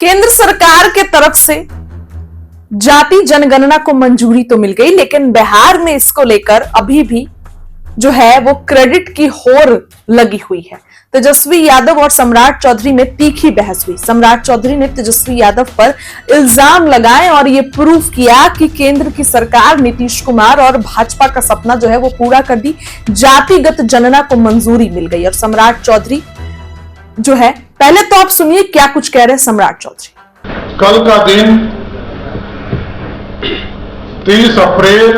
केंद्र सरकार के तरफ से जाति जनगणना को मंजूरी तो मिल गई, लेकिन बिहार में इसको लेकर अभी भी जो है वो क्रेडिट की होड़ लगी हुई है। तेजस्वी यादव और सम्राट चौधरी में तीखी बहस हुई। सम्राट चौधरी ने तेजस्वी यादव पर इल्जाम लगाए और ये प्रूफ किया कि केंद्र की सरकार नीतीश कुमार और भाजपा का सपना जो है वो पूरा कर दी, जातिगत जनगणना को मंजूरी मिल गई। और सम्राट चौधरी जो है, पहले तो आप सुनिए क्या कुछ कह रहे हैं सम्राट चौधरी। कल का दिन 30 अप्रैल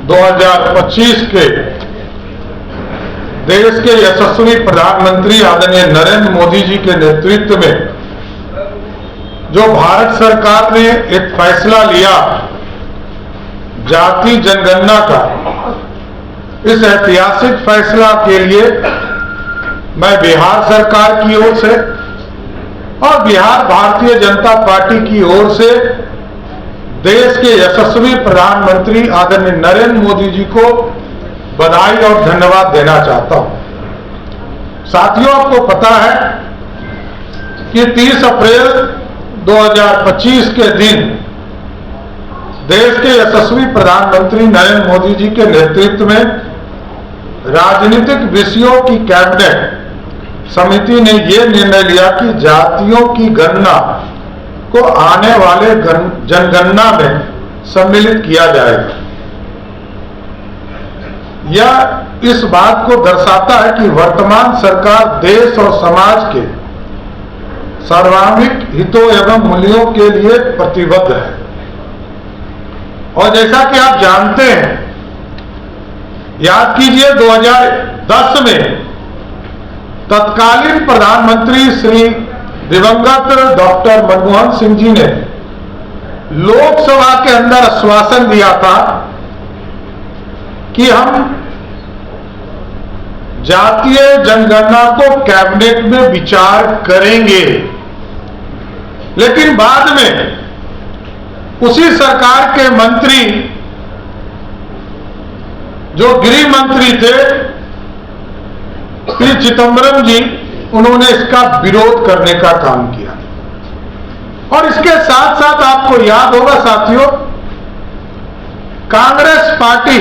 2025 के देश के यशस्वी प्रधानमंत्री आदरणीय नरेंद्र मोदी जी के नेतृत्व में जो भारत सरकार ने एक फैसला लिया जाति जनगणना का, इस ऐतिहासिक फैसला के लिए मैं बिहार सरकार की ओर से और बिहार भारतीय जनता पार्टी की ओर से देश के यशस्वी प्रधानमंत्री आदरणीय नरेंद्र मोदी जी को बधाई और धन्यवाद देना चाहता हूं। साथियों, आपको पता है कि 30 अप्रैल 2025 के दिन देश के यशस्वी प्रधानमंत्री नरेंद्र मोदी जी के नेतृत्व में राजनीतिक विषयों की कैबिनेट समिति ने यह निर्णय लिया कि जातियों की गणना को आने वाले जनगणना में सम्मिलित किया जाएगा। यह इस बात को दर्शाता है कि वर्तमान सरकार देश और समाज के सर्वांगीण हितों एवं मूल्यों के लिए प्रतिबद्ध है। और जैसा कि आप जानते हैं, याद कीजिए 2010 में तत्कालीन प्रधानमंत्री श्री दिवंगत डॉक्टर मनमोहन सिंह जी ने लोकसभा के अंदर आश्वासन दिया था कि हम जातीय जनगणना को कैबिनेट में विचार करेंगे। लेकिन बाद में उसी सरकार के मंत्री जो गृह मंत्री थे पी चिदम्बरम जी, उन्होंने इसका विरोध करने का काम किया। और इसके साथ साथ आपको याद होगा साथियों, कांग्रेस पार्टी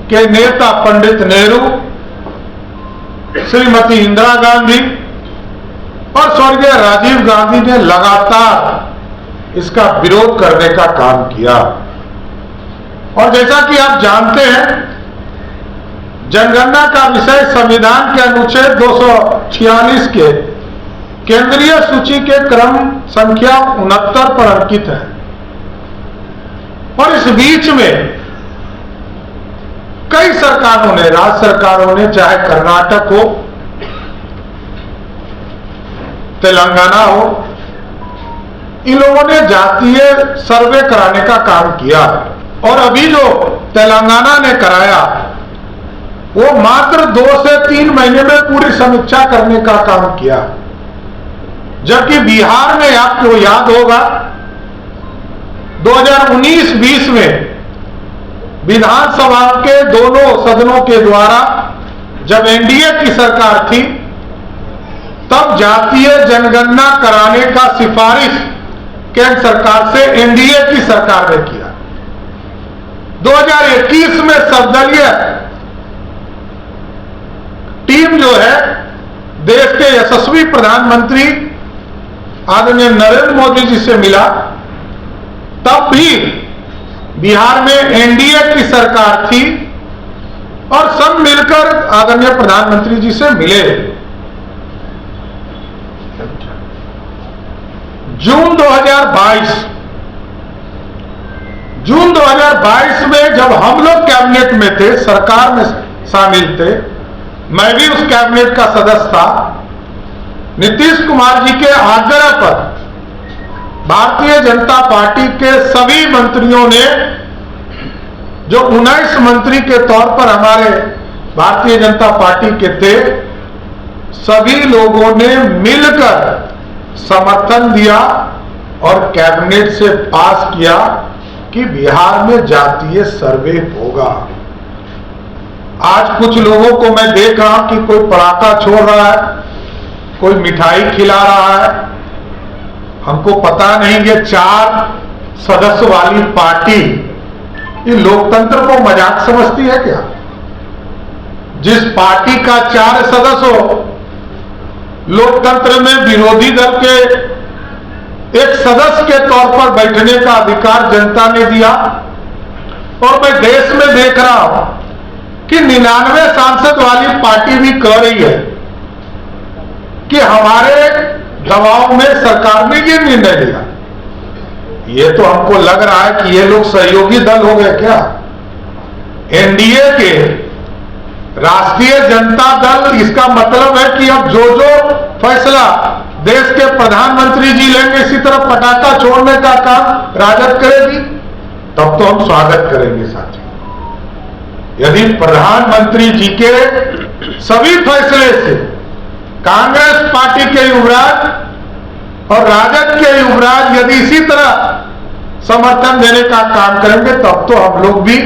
के नेता पंडित नेहरू, श्रीमती इंदिरा गांधी और स्वर्गीय राजीव गांधी ने लगातार इसका विरोध करने का काम किया। और जैसा कि आप जानते हैं, जनगणना का विषय संविधान के अनुच्छेद 246 के केंद्रीय सूची के क्रम संख्या 69 पर अंकित है। और इस बीच में कई सरकारों ने, राज्य सरकारों ने, चाहे कर्नाटक हो, तेलंगाना हो, इन लोगों ने जातीय सर्वे कराने का काम किया। और अभी जो तेलंगाना ने कराया वो मात्र 2 से 3 महीने में पूरी समीक्षा करने का काम किया। जबकि बिहार में आपको याद होगा 2019-20 में विधानसभा के दोनों सदनों के द्वारा जब एनडीए की सरकार थी, तब जातीय जनगणना कराने का सिफारिश केंद्र सरकार से एनडीए की सरकार ने किया। 2021 में सर्वदलीय टीम जो है देश के यशस्वी प्रधानमंत्री आदरणीय नरेंद्र मोदी जी से मिला, तब भी बिहार में एनडीए की सरकार थी और सब मिलकर आदरणीय प्रधानमंत्री जी से मिले। जून 2022 में जब हम लोग कैबिनेट में थे, सरकार में शामिल थे, मैं भी उस कैबिनेट का सदस्य था, नीतीश कुमार जी के आग्रह पर भारतीय जनता पार्टी के सभी मंत्रियों ने, जो 19 मंत्री के तौर पर हमारे भारतीय जनता पार्टी के थे, सभी लोगों ने मिलकर समर्थन दिया और कैबिनेट से पास किया कि बिहार में जातीय सर्वे होगा। आज कुछ लोगों को मैं देख रहा हूं कि कोई पटाखा छोड़ रहा है, कोई मिठाई खिला रहा है, हमको पता नहीं ये 4 सदस्य वाली पार्टी ये लोकतंत्र को मजाक समझती है क्या? जिस पार्टी का 4 सदस्य हो, लोकतंत्र में विरोधी दल के एक सदस्य के तौर पर बैठने का अधिकार जनता ने दिया। और मैं देश में देख रहा हूं कि 99 सांसद वाली पार्टी भी कह रही है कि हमारे दबाव में सरकार ने ये निर्णय लिया। ये तो हमको लग रहा है कि ये लोग सहयोगी दल हो गए क्या? एनडीए के राष्ट्रीय जनता दल, इसका मतलब है कि अब जो फैसला देश के प्रधानमंत्री जी लेंगे, इसी तरह पटाखा छोड़ने का काम राजद करेगी, तब तो हम स्वागत करेंगे साथियों। यदि प्रधानमंत्री जी के सभी फैसले से कांग्रेस पार्टी के युवराज और राजद के युवराज यदि इसी तरह समर्थन देने का काम करेंगे, तब तो हम लोग भी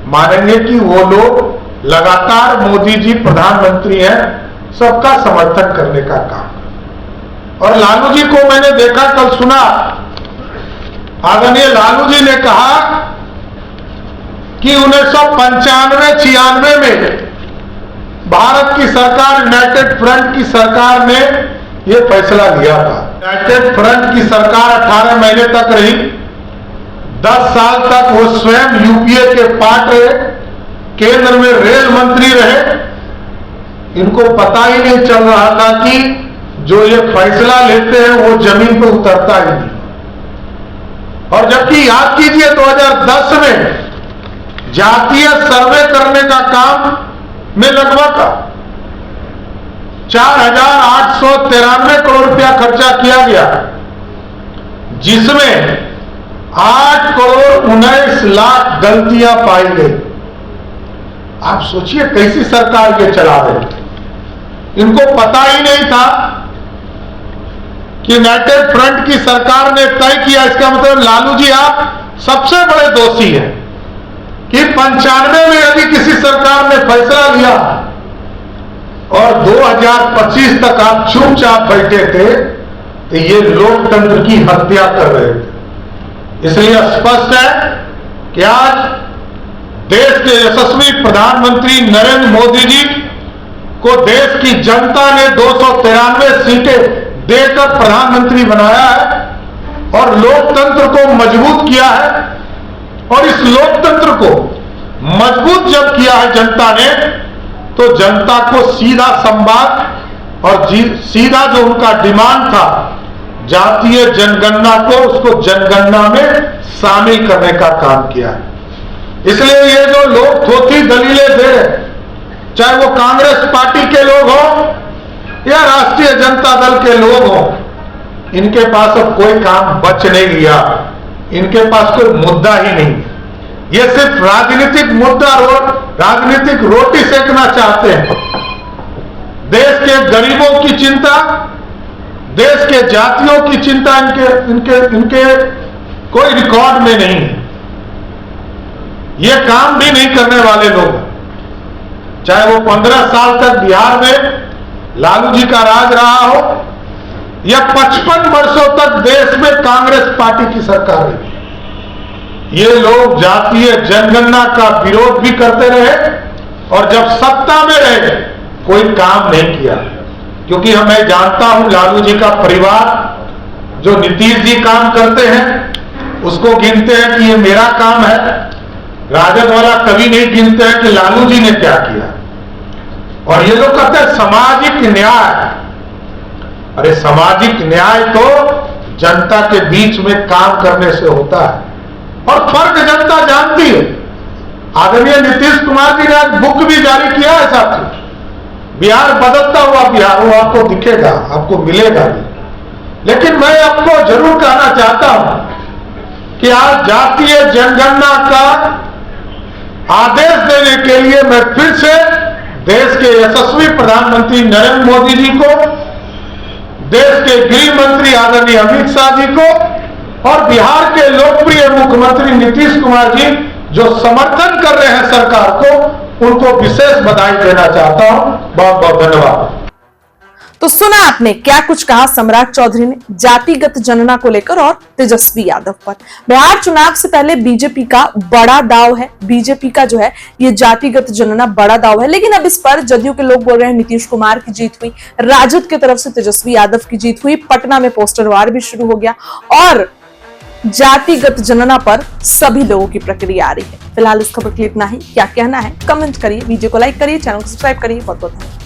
मानेंगे कि वो लोग लगातार मोदी जी प्रधानमंत्री हैं, सबका समर्थन करने का काम। और लालू जी को मैंने देखा, कल सुना, आदरणीय लालू जी ने कहा कि 1995-96 में भारत की सरकार, यूनाइटेड फ्रंट की सरकार ने यह फैसला लिया था। यूनाइटेड फ्रंट की सरकार 18 महीने तक रही, 10 साल तक वो स्वयं यूपीए के पार्ट रहे, केंद्र में रेल मंत्री रहे। इनको पता ही नहीं चल रहा था कि जो ये फैसला लेते हैं वो जमीन पर उतरता ही नहीं। और जबकि याद कीजिए 2010 में जातीय सर्वे करने का काम में लगभग 4,893 करोड़ रुपया खर्चा किया गया, जिसमें 8 करोड़ 19 लाख गलतियां पाई गई। आप सोचिए कैसी सरकार ये चला रहे। इनको पता ही नहीं था कि यूनाइटेड फ्रंट की सरकार ने तय किया। इसका मतलब लालू जी आप सबसे बड़े दोषी हैं कि 95 में यदि किसी सरकार ने फैसला लिया और 2025 तक आप चुपचाप बैठे थे, तो ये लोकतंत्र की हत्या कर रहे थे। इसलिए स्पष्ट है कि आज देश के यशस्वी प्रधानमंत्री नरेंद्र मोदी जी को देश की जनता ने 293 सीटें देकर प्रधानमंत्री बनाया है और लोकतंत्र को मजबूत किया है। और इस लोकतंत्र को मजबूत जब किया है जनता ने, तो जनता को सीधा संवाद और सीधा जो उनका डिमांड था जातीय जनगणना को, उसको जनगणना में शामिल करने का काम किया है। इसलिए ये जो लोग थोथी दलीलें दे रहे, चाहे वो कांग्रेस पार्टी के लोग हो या राष्ट्रीय जनता दल के लोग हो, इनके पास अब कोई काम बच नहीं गया, इनके पास कोई मुद्दा ही नहीं। ये सिर्फ राजनीतिक मुद्दा, राजनीतिक रोटी सेकना चाहते हैं। देश के गरीबों की चिंता, देश के जातियों की चिंता इनके कोई रिकॉर्ड में नहीं है। ये काम भी नहीं करने वाले लोग, चाहे वो 15 साल तक बिहार में लालू जी का राज रहा हो या 55 वर्षों तक देश में कांग्रेस पार्टी की सरकार रही। ये लोग जातीय जनगणना का विरोध भी करते रहे और जब सत्ता में रहे कोई काम नहीं किया। क्योंकि मैं जानता हूं लालू जी का परिवार, जो नीतीश जी काम करते हैं उसको गिनते हैं कि ये मेरा काम है। राजद वाला कभी नहीं गिनते हैं कि लालू जी ने क्या किया। और ये लोग कहते हैं सामाजिक न्याय। अरे सामाजिक न्याय तो जनता के बीच में काम करने से होता है और फर्क जनता जानती है। आदरणीय नीतीश कुमार जी ने आज बुक भी जारी किया है साथियों, बिहार बदलता हुआ बिहार, वो आपको दिखेगा, आपको मिलेगा भी। लेकिन मैं आपको जरूर कहना चाहता हूं कि आज जातीय जनगणना का आदेश देने के लिए मैं फिर से देश के यशस्वी प्रधानमंत्री नरेंद्र मोदी जी को, देश के गृह मंत्री आदरणीय अमित शाह जी को और बिहार के लोकप्रिय मुख्यमंत्री नीतीश कुमार जी जो समर्थन कर रहे हैं सरकार को, उनको विशेष बधाई देना चाहता हूं। बहुत बहुत धन्यवाद। तो सुना आपने क्या कुछ कहा सम्राट चौधरी ने जातिगत जनगणना को लेकर और तेजस्वी यादव पर। बिहार चुनाव से पहले बीजेपी का बड़ा दाव है, बीजेपी का जो है ये जातिगत जनगणना बड़ा दाव है, लेकिन अब इस पर जदयू के लोग बोल रहे हैं नीतीश कुमार की जीत हुई, राजद की तरफ से तेजस्वी यादव की जीत हुई, पटना में पोस्टर वार भी शुरू हो गया और जातिगत जनगणना पर सभी लोगों की प्रक्रिया आ रही है। फिलहाल इस खबर के लिए इतना ही। क्या कहना है कमेंट करिए, वीडियो को लाइक करिए, चैनल को सब्सक्राइब करिए। बहुत बहुत धन्यवाद।